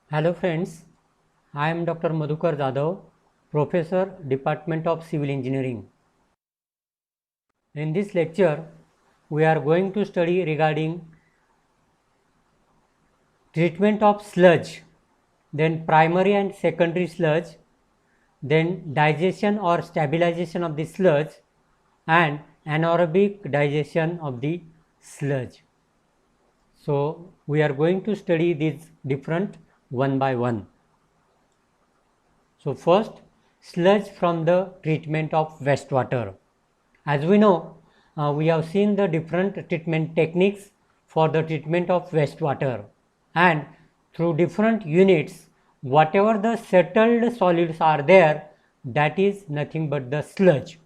Hello friends, I am Dr. Madhukar Jadhav, Professor, Department of Civil Engineering. In this lecture, we are going to study regarding treatment of sludge, then primary and secondary sludge, then digestion or stabilization of the sludge, and anaerobic digestion of the sludge. So, we are going to study these different one by one. So, first, sludge from the treatment of wastewater. As we know, we have seen the different treatment techniques for the treatment of wastewater, and through different units, whatever the settled solids are there, that is nothing but the sludge.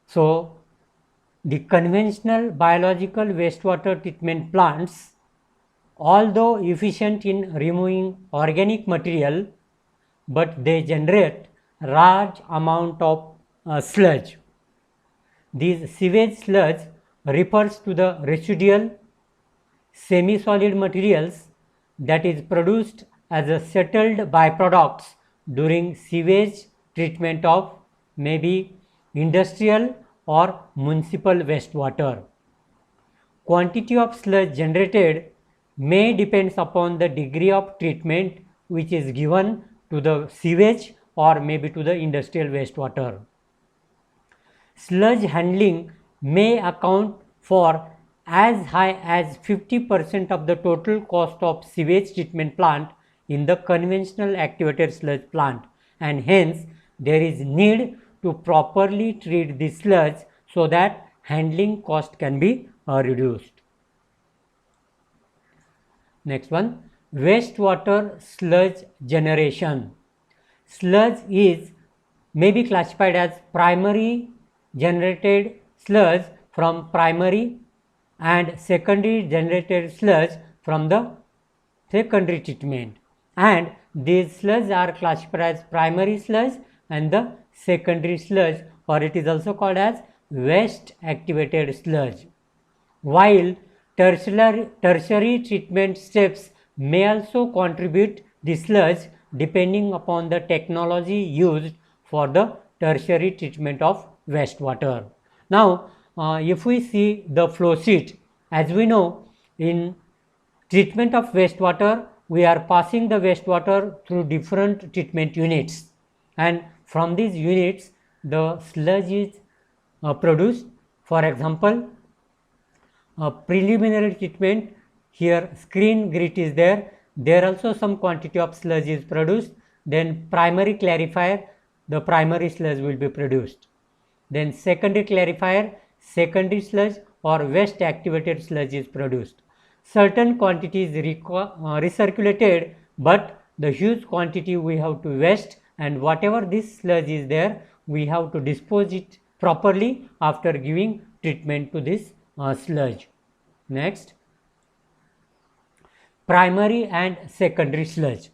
So, the conventional biological wastewater treatment plants, although efficient in removing organic material, but they generate large amount of sludge. These sewage sludge refers to the residual semi-solid materials that is produced as a settled byproducts during sewage treatment of maybe industrial or municipal wastewater. Quantity of sludge generated may depends upon the degree of treatment which is given to the sewage or maybe to the industrial wastewater. Sludge handling may account for as high as 50% of the total cost of sewage treatment plant in the conventional activated sludge plant, and hence there is need to properly treat the sludge so that handling cost can be reduced. Next one, wastewater sludge generation. Sludge is may be classified as primary generated sludge from primary and secondary generated sludge from the secondary treatment, and these sludge are classified as primary sludge and the secondary sludge, or it is also called as waste activated sludge. While tertiary treatment steps may also contribute the sludge depending upon the technology used for the tertiary treatment of wastewater. Now, if we see the flow sheet, as we know, in treatment of wastewater, we are passing the wastewater through different treatment units, and from these units the sludge is produced. For example, preliminary treatment, here screen grit is there also some quantity of sludge is produced. Then primary clarifier, the primary sludge will be produced. Then secondary clarifier, secondary sludge or waste activated sludge is produced. Certain quantity is recirculated, but the huge quantity we have to waste, and whatever this sludge is there, we have to dispose it properly after giving treatment to this sludge. Next, primary and secondary sludge.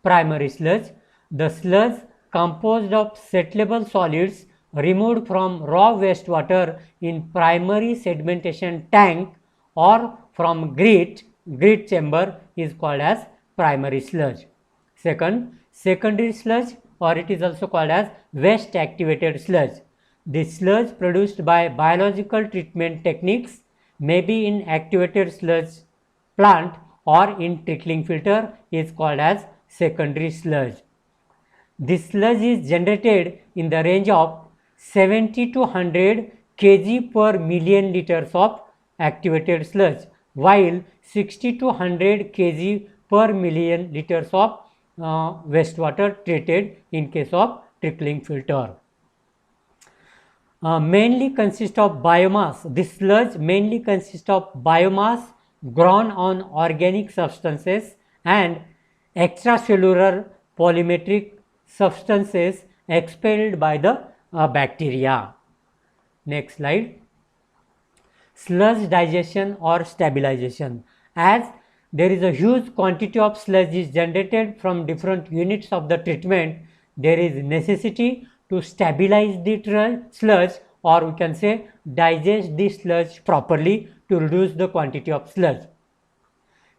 Primary sludge, the sludge composed of settleable solids removed from raw wastewater in primary sedimentation tank or from grit chamber is called as primary sludge. Second, secondary sludge, or it is also called as waste activated sludge. The sludge produced by biological treatment techniques may be in activated sludge plant or in trickling filter is called as secondary sludge. This sludge is generated in the range of 70 to 100 kg per million liters of activated sludge, while 60 to 100 kg per million liters of wastewater treated in case of trickling filter. Mainly consist of biomass. This sludge mainly consists of biomass grown on organic substances and extracellular polymetric substances expelled by the bacteria. Next slide. Sludge digestion or stabilization. As there is a huge quantity of sludge is generated from different units of the treatment, there is necessity to stabilize the sludge, or we can say digest the sludge properly to reduce the quantity of sludge.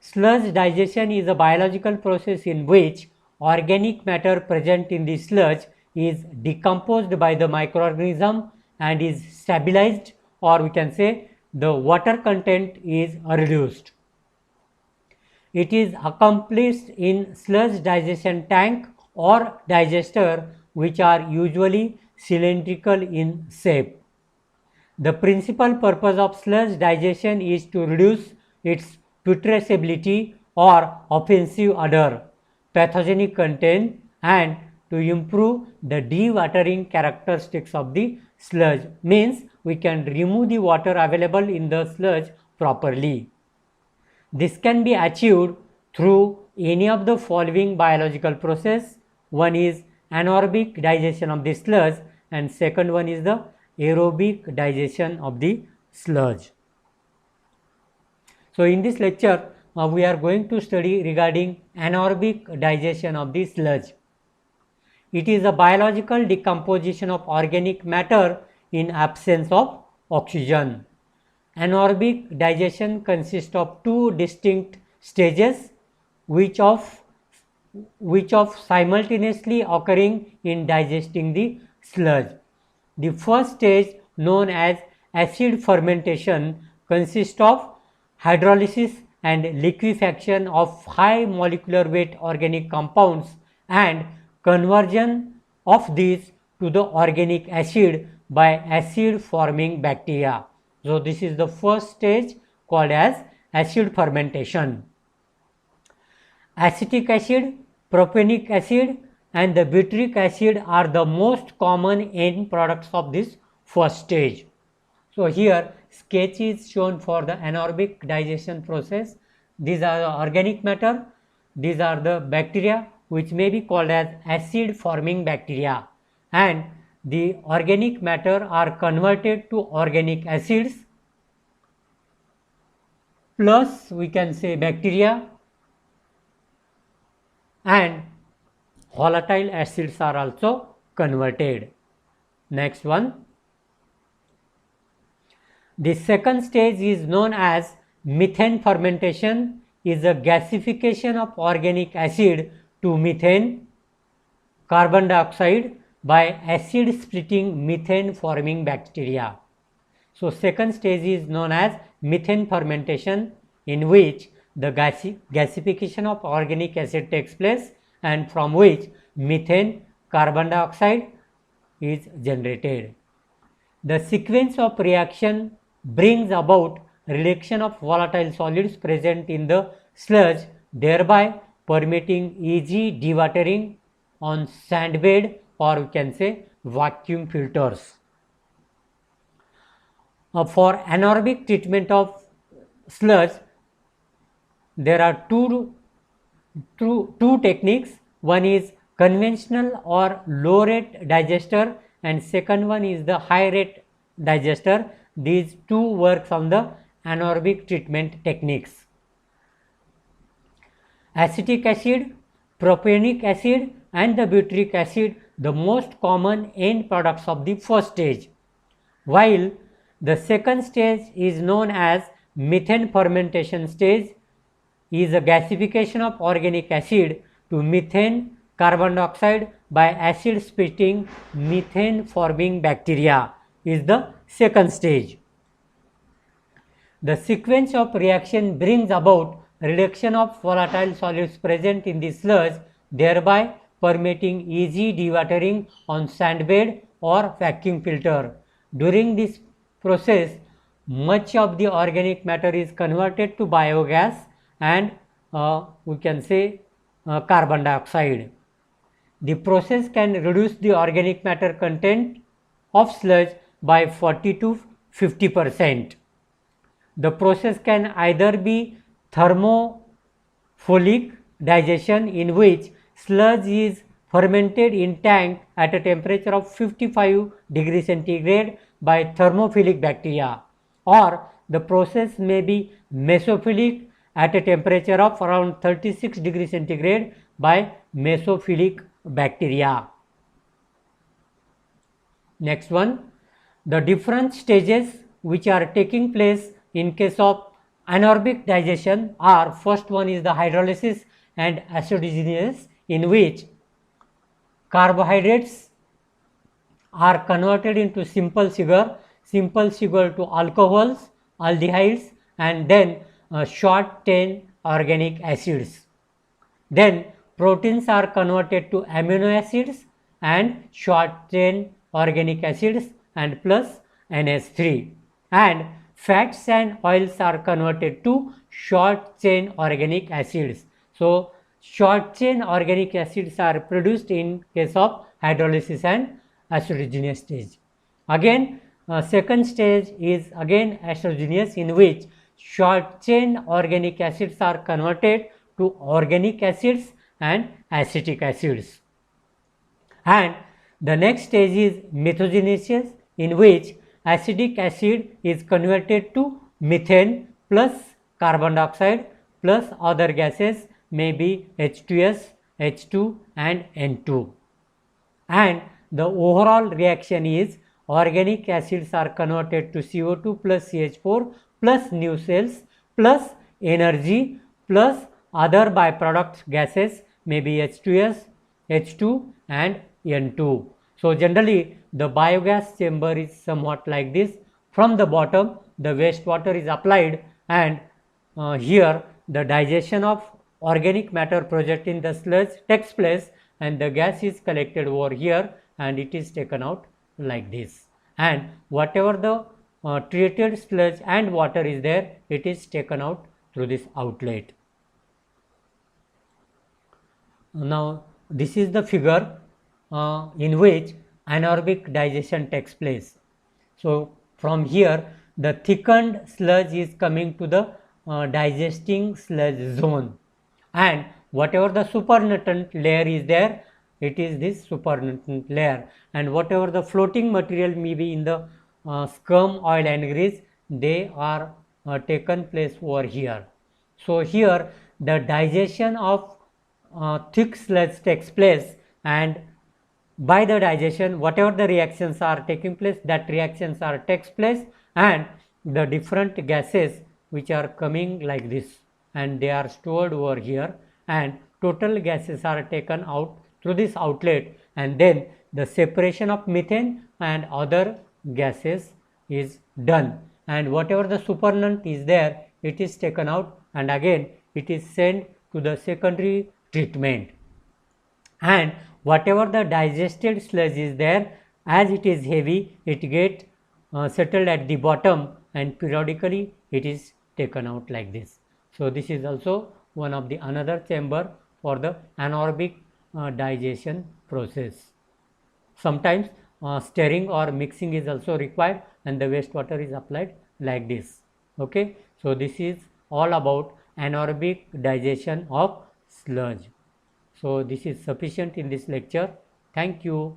Sludge digestion is a biological process in which organic matter present in the sludge is decomposed by the microorganism and is stabilized, or we can say the water content is reduced. It is accomplished in sludge digestion tank or digester, which are usually cylindrical in shape. The principal purpose of sludge digestion is to reduce its putrescibility or offensive odor, pathogenic content, and to improve the dewatering characteristics of the sludge. Means we can remove the water available in the sludge properly. This can be achieved through any of the following biological process. One is anaerobic digestion of the sludge, and second one is the aerobic digestion of the sludge. So, in this lecture we are going to study regarding anaerobic digestion of the sludge. It is a biological decomposition of organic matter in absence of oxygen. Anaerobic digestion consists of two distinct stages which of simultaneously occurring in digesting the sludge. The first stage, known as acid fermentation, consists of hydrolysis and liquefaction of high molecular weight organic compounds and conversion of these to the organic acid by acid forming bacteria. So, this is the first stage called as acid fermentation. Acetic acid, propionic acid and the butyric acid are the most common end products of this first stage. So, here sketch is shown for the anaerobic digestion process. These are the organic matter, these are the bacteria which may be called as acid forming bacteria, and the organic matter are converted to organic acids plus we can say bacteria, and volatile acids are also converted. Next one. The second stage is known as methane fermentation, is a gasification of organic acid to methane, carbon dioxide by acid splitting methane forming bacteria. So, second stage is known as methane fermentation, in which the gasification of organic acid takes place and from which methane, carbon dioxide is generated. The sequence of reaction brings about reduction of volatile solids present in the sludge, thereby permitting easy dewatering on sand bed or we can say vacuum filters. For anaerobic treatment of sludge, there are two techniques. One is conventional or low rate digester and second one is the high rate digester. These two works on the anaerobic treatment techniques. Acetic acid, propionic acid and the butyric acid, the most common end products of the first stage, while the second stage is known as methane fermentation stage, is a gasification of organic acid to methane, carbon dioxide by acid splitting methane forming bacteria is the second stage. The sequence of reaction brings about reduction of volatile solids present in the sludge, thereby permitting easy dewatering on sand bed or vacuum filter. During this process, much of the organic matter is converted to biogas and we can say carbon dioxide. The process can reduce the organic matter content of sludge by 40 to 50%. The process can either be thermophilic digestion, in which sludge is fermented in tank at a temperature of 55 degrees centigrade by thermophilic bacteria, or the process may be mesophilic at a temperature of around 36 degrees centigrade by mesophilic bacteria. Next one, the different stages which are taking place in case of anaerobic digestion are, first one is the hydrolysis and acidogenesis, in which carbohydrates are converted into simple sugar to alcohols, aldehydes, and then short chain organic acids. Then proteins are converted to amino acids and short chain organic acids and plus NH3, and fats and oils are converted to short chain organic acids. So short chain organic acids are produced in case of hydrolysis and acidogenous stage. Again, second stage is again acidogenous, in which short chain organic acids are converted to organic acids and acetic acids. And the next stage is methogenesis, in which acetic acid is converted to methane plus carbon dioxide plus other gases, may be H2S, H2 and N2. And the overall reaction is organic acids are converted to CO2 plus CH4 plus new cells plus energy plus other byproduct gases, may be H2S, H2 and N2. So generally the biogas chamber is somewhat like this. From the bottom the wastewater is applied, and here the digestion of organic matter present in the sludge takes place, and the gas is collected over here and it is taken out like this, and whatever the treated sludge and water is there, it is taken out through this outlet. Now this is the figure in which anaerobic digestion takes place. So from here the thickened sludge is coming to the digesting sludge zone, and whatever the supernatant layer is there, it is this supernatant layer, and whatever the floating material may be in the scum, oil and grease, they are taken place over here. So here the digestion of thick sludge takes place, and by the digestion whatever the reactions are taking place, that reactions are takes place, and the different gases which are coming like this, and they are stored over here, and total gases are taken out through this outlet, and then the separation of methane and other gases is done, and whatever the supernatant is there, it is taken out, and again it is sent to the secondary treatment, and whatever the digested sludge is there, as it is heavy, it get settled at the bottom, and periodically it is taken out like this. So this is also one of the another chamber for the anaerobic digestion process. Sometimes stirring or mixing is also required, and the wastewater is applied like this. Okay, so this is all about anaerobic digestion of sludge. So this is sufficient in this lecture. Thank you.